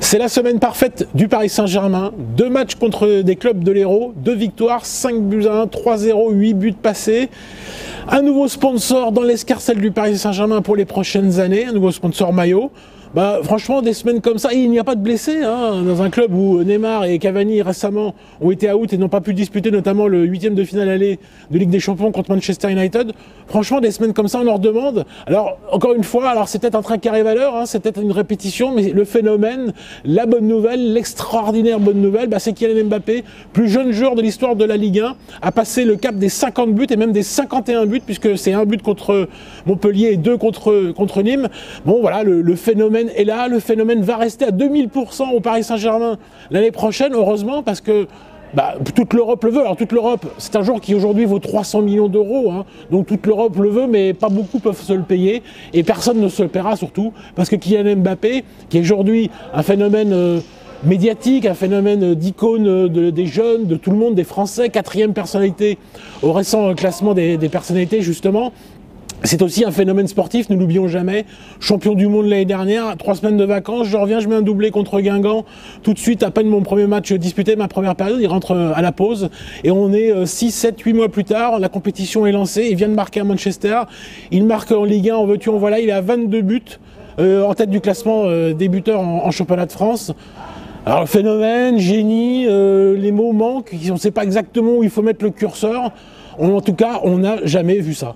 C'est la semaine parfaite du Paris Saint-Germain. 2 matchs contre des clubs de l'Hérault, 2 victoires, 5 buts à 1, 3-0, 8 buts passés. Un nouveau sponsor dans l'escarcelle du Paris Saint-Germain pour les prochaines années, un nouveau sponsor maillot. Franchement, des semaines comme ça, il n'y a pas de blessés dans un club où Neymar et Cavani récemment ont été out et n'ont pas pu disputer notamment le 8e de finale aller de Ligue des Champions contre Manchester United. Franchement, des semaines comme ça, on leur demande. Alors, encore une fois, c'est peut-être un train qui arrive à l'heure, c'est peut-être une répétition, mais le phénomène, la bonne nouvelle, l'extraordinaire bonne nouvelle, c'est Kylian Mbappé, plus jeune joueur de l'histoire de la Ligue 1, a passé le cap des 50 buts et même des 51 buts, puisque c'est 1 but contre Montpellier et 2 contre Nîmes. Bon, voilà, le phénomène est là, le phénomène va rester à 2000% au Paris Saint-Germain l'année prochaine, heureusement, parce que toute l'Europe le veut. Alors toute l'Europe, c'est un joueur qui aujourd'hui vaut 300 millions d'euros, donc toute l'Europe le veut, mais pas beaucoup peuvent se le payer, et personne ne se le paiera surtout, parce que Kylian Mbappé, qui est aujourd'hui un phénomène médiatique, un phénomène d'icône des jeunes, de tout le monde, des Français, 4e personnalité au récent classement des personnalités justement. C'est aussi un phénomène sportif, ne l'oublions jamais. Champion du monde l'année dernière, 3 semaines de vacances, je reviens, je mets un doublé contre Guingamp. Tout de suite, à peine mon premier match disputé, ma première période, il rentre à la pause. Et on est 6, 7, 8 mois plus tard, la compétition est lancée, il vient de marquer à Manchester. Il marque en Ligue 1, en veux-tu, en voilà, il est à 22 buts, en tête du classement des buteurs en championnat de France. Alors le phénomène, génie, les mots manquent, on ne sait pas exactement où il faut mettre le curseur. En tout cas, on n'a jamais vu ça.